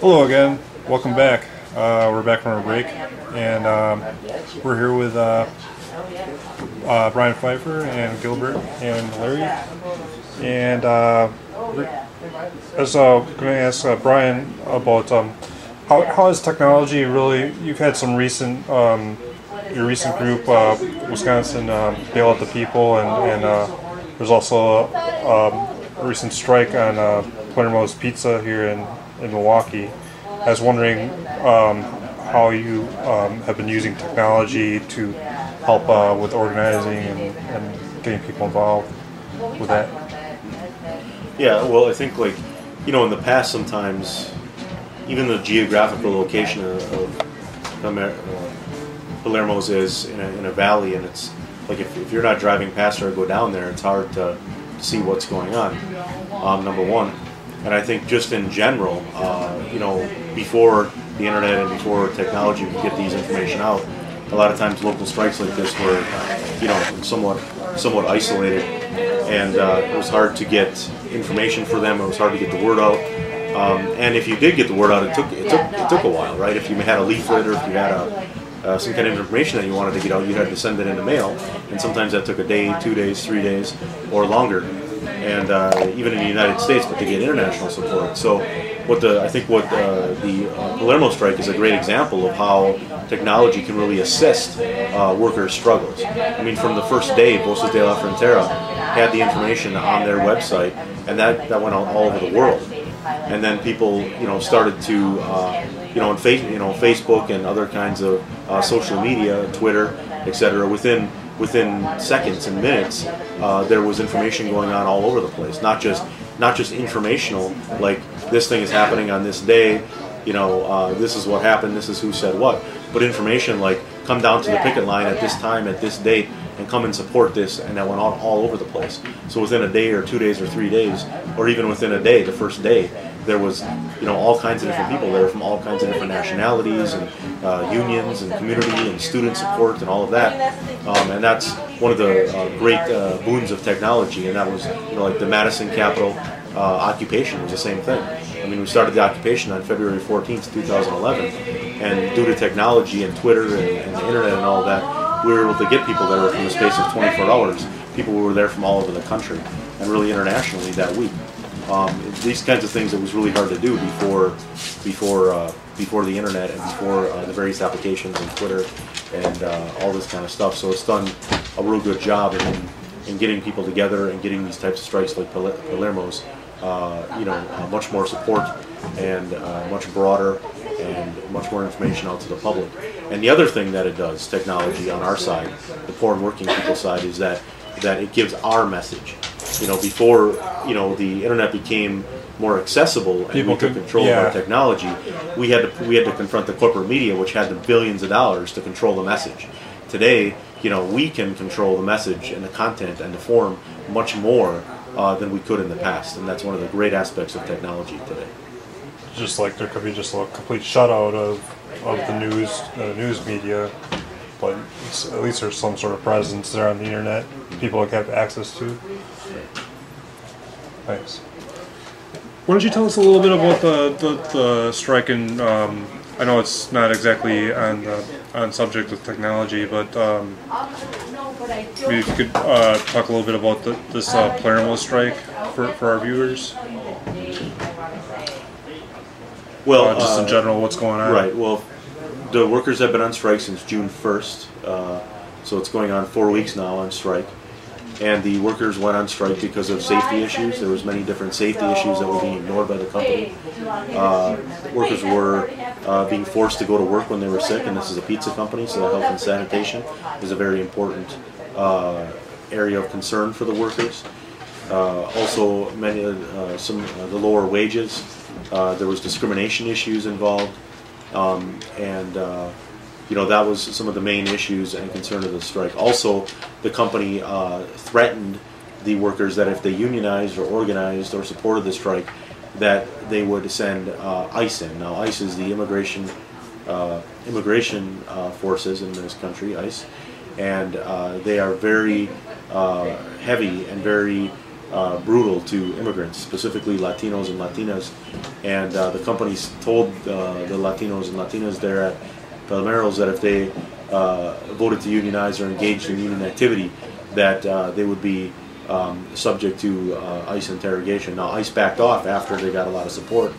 Hello again, welcome back. We're back from our break, and we're here with Brian Pfeiffer and Gilbert and Larry. And I was going to ask Brian about how has technology really, you've had some recent, your recent group, Wisconsin Bail Out the People, and there's also a recent strike on Palermo's Pizza here in Milwaukee. I was wondering how you have been using technology to help with organizing and getting people involved with that. Yeah, well, I think in the past sometimes even the geographical location of Palermo's is in a valley, and it's like if you're not driving past or go down there, it's hard to see what's going on, number one. And I think just in general, before the internet and before technology could get these information out, a lot of times local strikes like this were, somewhat isolated, and it was hard to get information for them. It was hard to get the word out, and if you did get the word out, it took a while, right? If you had a leaflet or if you had some kind of information that you wanted to get out, you had to send it in the mail, and sometimes that took a day, 2 days, 3 days, or longer. And even in the United States, but to get international support. So, I think the Palermo strike is a great example of how technology can really assist workers' struggles. I mean, from the first day, Voces de la Frontera had the information on their website, and that went out all over the world. And then people, started to, on Facebook and other kinds of social media, Twitter, etc. Within seconds and minutes, there was information going on all over the place. Not just informational, like this thing is happening on this day, this is what happened, this is who said what. But information like come down to the picket line at this time, at this date, and come and support this, and that went on all over the place. So within a day or 2 days or 3 days, or even within a day, the first day, there was all kinds of different people there from all kinds of different nationalities and unions and community and student support and all of that. And that's one of the great boons of technology, and that was like the Madison Capitol occupation was the same thing. I mean, we started the occupation on February 14th, 2011, and due to technology and Twitter and the internet and all of that, we were able to get people there from the space of 24 hours. People who were there from all over the country and really internationally that week. These kinds of things it was really hard to do before the internet and before the various applications and Twitter and all this kind of stuff. So it's done a real good job in getting people together and getting these types of strikes like Palermo's, much more support and much broader and much more information out to the public. And the other thing that it does, technology on our side, the poor and working people side, is that it gives our message. Before the internet became more accessible and people took control of our technology, we had to confront the corporate media, which had the billions of dollars to control the message. Today, we can control the message and the content and the form much more than we could in the past, and that's one of the great aspects of technology today. Just like there could be just a complete shutout of the news media, but at least there's some sort of presence there on the internet people have access to. Thanks. Why don't you tell us a little bit about the strike? And I know it's not exactly on subject with technology, but maybe if you could talk a little bit about this Palermo strike for our viewers. Well, just in general, what's going on? Right. Well, the workers have been on strike since June 1st, so it's going on 4 weeks now on strike. And the workers went on strike because of safety issues. There was many different safety issues that were being ignored by the company. Workers were being forced to go to work when they were sick, and this is a pizza company, so health and sanitation is a very important area of concern for the workers. Also, the lower wages. There was discrimination issues involved, and that was some of the main issues and concern of the strike. Also, the company threatened the workers that if they unionized or organized or supported the strike, that they would send ICE in. Now, ICE is the immigration forces in this country, ICE, and they are very heavy and very brutal to immigrants, specifically Latinos and Latinas. And the companies told the Latinos and Latinas there at Palomeros that if they voted to unionize or engaged in union activity, that they would be subject to ICE interrogation. Now, ICE backed off after they got a lot of support,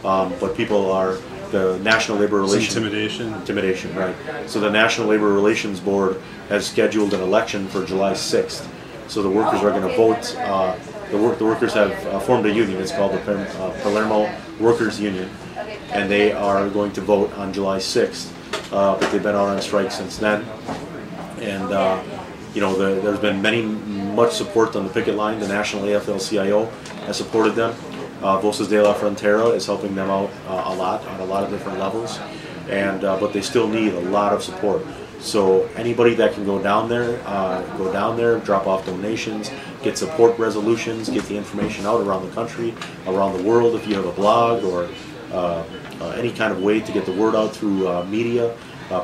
but people are, the National Labor Relations... Intimidation. Intimidation, right. So the National Labor Relations Board has scheduled an election for July 6th. So the workers are going to vote. The workers have formed a union. It's called the Palermo Workers Union, and they are going to vote on July 6th. But they've been out on strike since then, and you know, there's been much support on the picket line. The National AFL-CIO has supported them. Voces de la Frontera is helping them out a lot on a lot of different levels, and but they still need a lot of support. So anybody that can go down there, drop off donations, get support resolutions, get the information out around the country, around the world. If you have a blog or any kind of way to get the word out through media,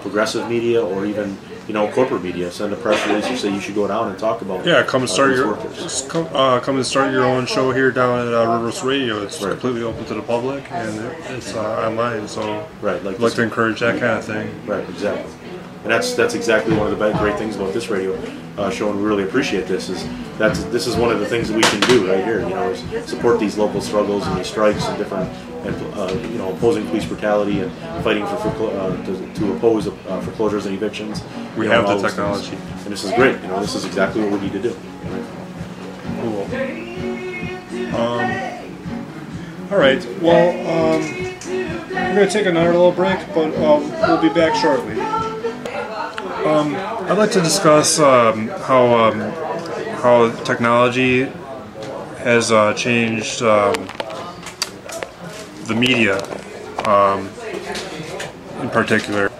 progressive media, or even, you know, corporate media, send a press release or say you should go down and talk about. Yeah, come and start workers. come and start your own show here down at Rivers Radio. It's completely open to the public, and it's online. So right, I'd like to encourage that kind of thing. Right, exactly. And that's exactly one of the great things about this radio show, and we really appreciate this. This is one of the things that we can do right here. You know, is support these local struggles and these strikes and different, you know, opposing police brutality and fighting to oppose foreclosures and evictions. We have the technology, and this is great. You know, this is exactly what we need to do. Right? Cool. All right. Well, we're going to take another little break, but we'll be back shortly. I'd like to discuss how technology has changed the media in particular.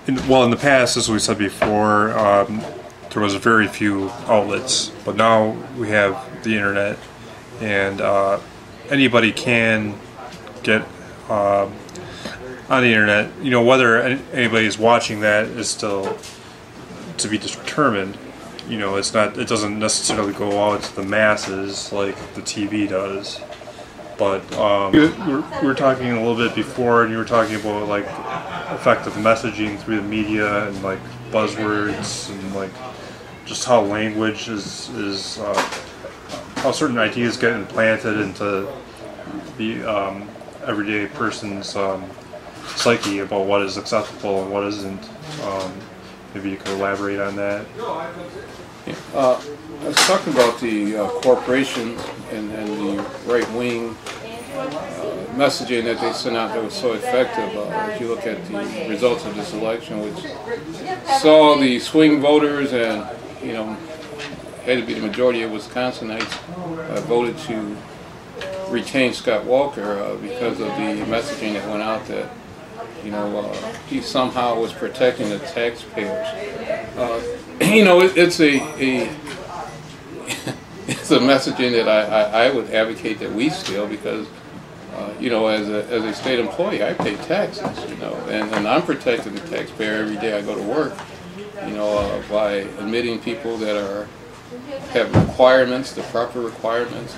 In the past, as we said before, there was very few outlets, but now we have the internet, and anybody can get on the internet. You know, whether anybody's watching that is still to be determined. You know, it doesn't necessarily go out to the masses like the TV does. But we were talking a little bit before, and you were talking about like effective messaging through the media and like buzzwords and like just how language is how certain ideas get implanted into the everyday person's psyche about what is acceptable and what isn't. Maybe you could elaborate on that. Yeah. I was talking about the corporations and the right-wing messaging that they sent out that was so effective. If you look at the results of this election, which saw the swing voters and, you know, had to be the majority of Wisconsinites voted to retain Scott Walker because of the messaging that went out that, you know, he somehow was protecting the taxpayers. You know, it's it's a messaging that I would advocate that we steal because, you know, as a state employee, I pay taxes, you know, and I'm protecting the taxpayer every day I go to work, you know, by admitting people that have requirements, the proper requirements.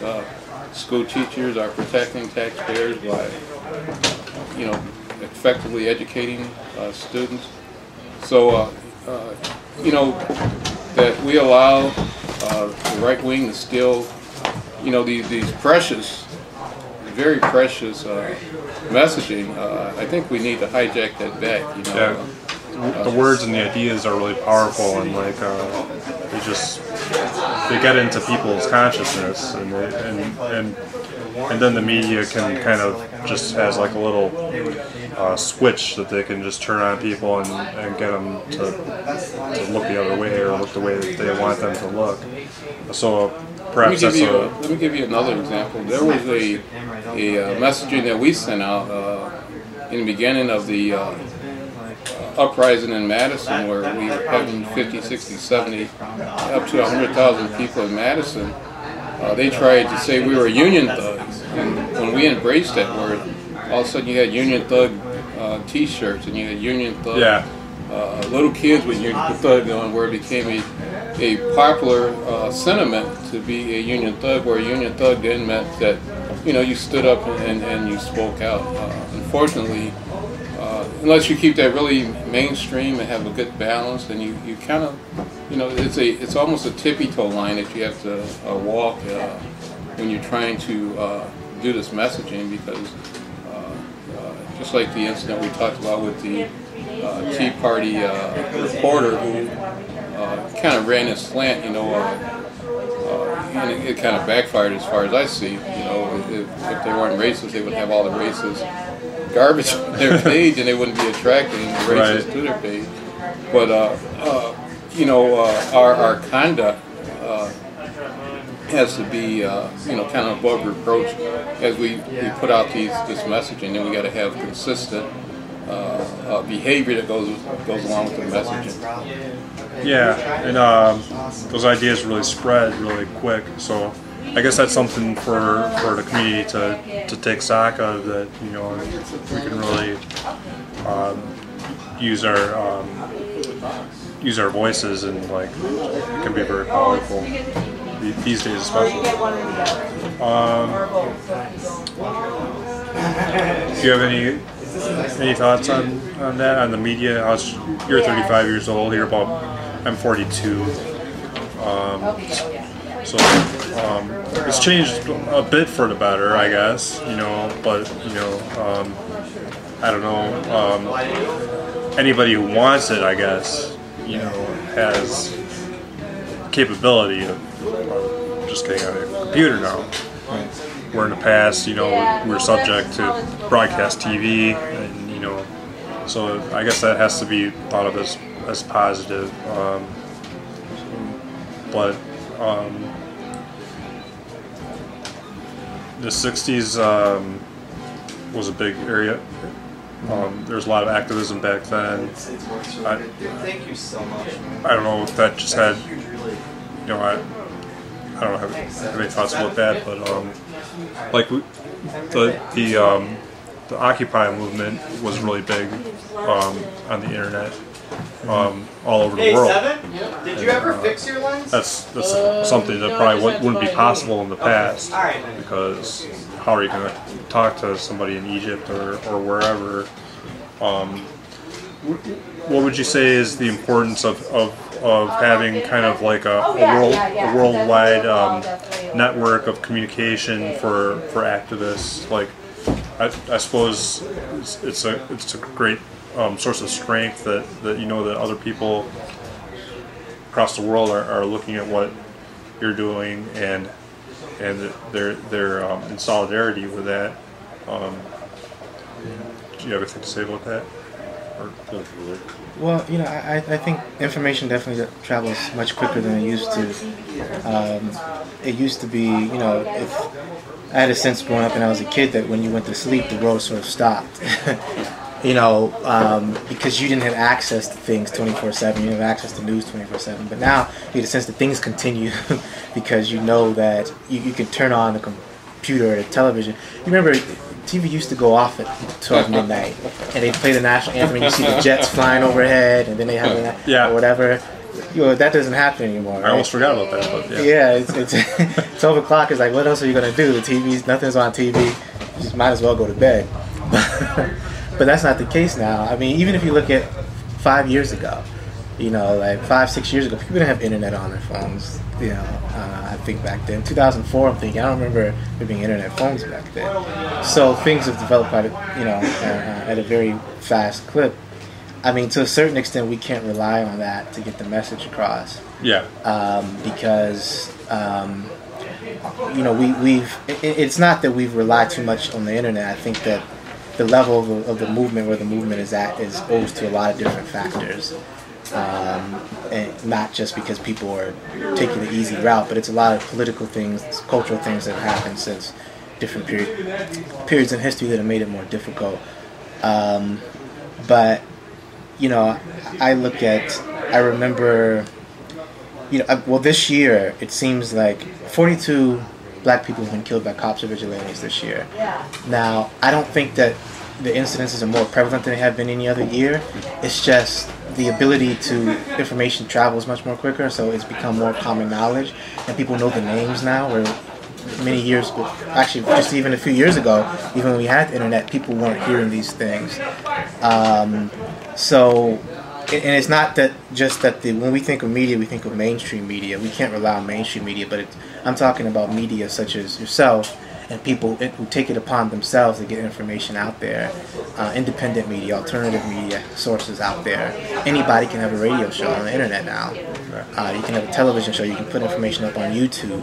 School teachers are protecting taxpayers by, you know, effectively educating students. So, you know, that we allow the right wing to steal, you know, these precious, very precious messaging. I think we need to hijack that back, you know. Yeah. The words and the ideas are really powerful, and like they get into people's consciousness, and then the media can kind of just has like a little switch that they can just turn on people and get them to look the other way or look the way that they want them to look. So perhaps let me give you another example. There was a messaging that we sent out in the beginning of the uprising in Madison, where we were having 50, 60, 70, up to 100,000 people in Madison. They tried to say we were union thugs, and when we embraced that word, all of a sudden you had union thug T-shirts, and you had union thug little kids with union thug on, where it became a popular sentiment to be a union thug, where a union thug then meant that, you know, you stood up and you spoke out. Unfortunately, unless you keep that really mainstream and have a good balance, then you kind of, you know, it's almost a tippy-toe line that you have to walk when you're trying to do this messaging, because just like the incident we talked about with the Tea Party reporter who kind of ran his slant, you know, and it kind of backfired as far as I see. You know, if they weren't racist, they would have all the racist garbage on their page, and they wouldn't be attracting the racists to their page. But you know, our conduct has to be you know, kind of above reproach as we put out this messaging, and we got to have consistent behavior that goes along with the messaging. Yeah, and those ideas really spread really quick. So I guess that's something for the community to take stock of, that, you know, we can really use our voices, and like it can be very powerful these days, especially. Do you have any thoughts on that, on the media? You're 35 years old. I'm 42. So it's changed a bit for the better, I guess. You know, but you know, I don't know. Anybody who wants it, I guess, you know, has capability of just getting on a computer now. Where in the past, you know, we were subject to broadcast TV, and you know, so I guess that has to be thought of as positive. But the 60s was a big area. There was a lot of activism back then. Thank you so much. I don't know if that just had, you know, I don't have any thoughts about that, but like the Occupy movement was really big on the internet, all over the world. Seven? Did you ever fix your lens? That's something that probably wouldn't be possible in the past, because how are you going to talk to somebody in Egypt or wherever? What would you say is the importance of having kind of like a worldwide network of communication for activists? Like, I suppose it's a great source of strength that you know that other people across the world are looking at what you're doing, and they're in solidarity with that. Do you have anything to say about that? Well, you know, I think information definitely travels much quicker than it used to. It used to be, you know, if I had a sense growing up when I was a kid that when you went to sleep, the world sort of stopped. You know, because you didn't have access to things 24/7, you didn't have access to news 24/7. But now you get a sense that things continue because you know that you can turn on the computer or the television. You remember, TV used to go off at 12 midnight, and they'd play the national anthem, and you see the jets flying overhead, and then they have or whatever. You know, that doesn't happen anymore. Right? I almost forgot about that. But yeah, it's 12 o'clock. It's like, what else are you gonna do? Nothing's on TV. You just might as well go to bed. But that's not the case now. I mean, even if you look at 5 years ago, you know, like 5-6 years ago, people didn't have internet on their phones. You know, I think back then, 2004. I'm thinking, I don't remember there being internet phones back then. So things have developed quite, at a very fast clip. I mean, to a certain extent, we can't rely on that to get the message across. Yeah. Because you know, it's not that we've relied too much on the internet. I think that the level of the movement, where the movement is at, is owes to a lot of different factors. And not just because people are taking the easy route, but it's a lot of political things, cultural things that have happened since different periods in history that have made it more difficult. But, you know, I remember, you know, well, this year it seems like 42 black people have been killed by cops or vigilantes this year. Now, I don't think that the incidences are more prevalent than they have been any other year. It's just the ability to information travels much more quicker, so it's become more common knowledge, and people know the names now. Where many years, actually, just even a few years ago, even when we had the internet, people weren't hearing these things. So, and it's not that just that when we think of media, we think of mainstream media. We can't rely on mainstream media, but I'm talking about media such as yourself and people who take it upon themselves to get information out there. Independent media, alternative media sources out there. Anybody can have a radio show on the internet now. You can have a television show. You can put information up on YouTube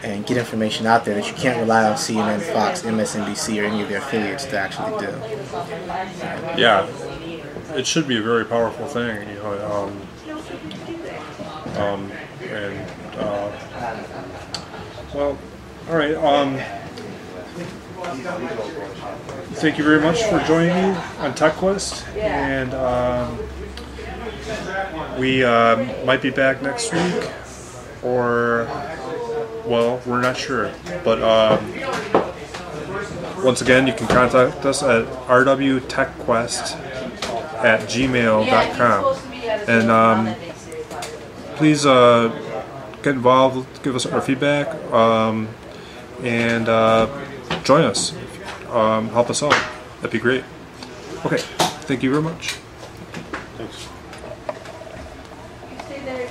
and get information out there that you can't rely on CNN, Fox, MSNBC, or any of their affiliates to actually do. Yeah, it should be a very powerful thing, you know. Well, all right. Thank you very much for joining me on TechQuest, and we might be back next week, or well, we're not sure. But once again, you can contact us at rwtechquest@gmail.com, and please get involved, give us our feedback, and join us. Help us out. That'd be great. Okay, thank you very much. Thanks. Stay there.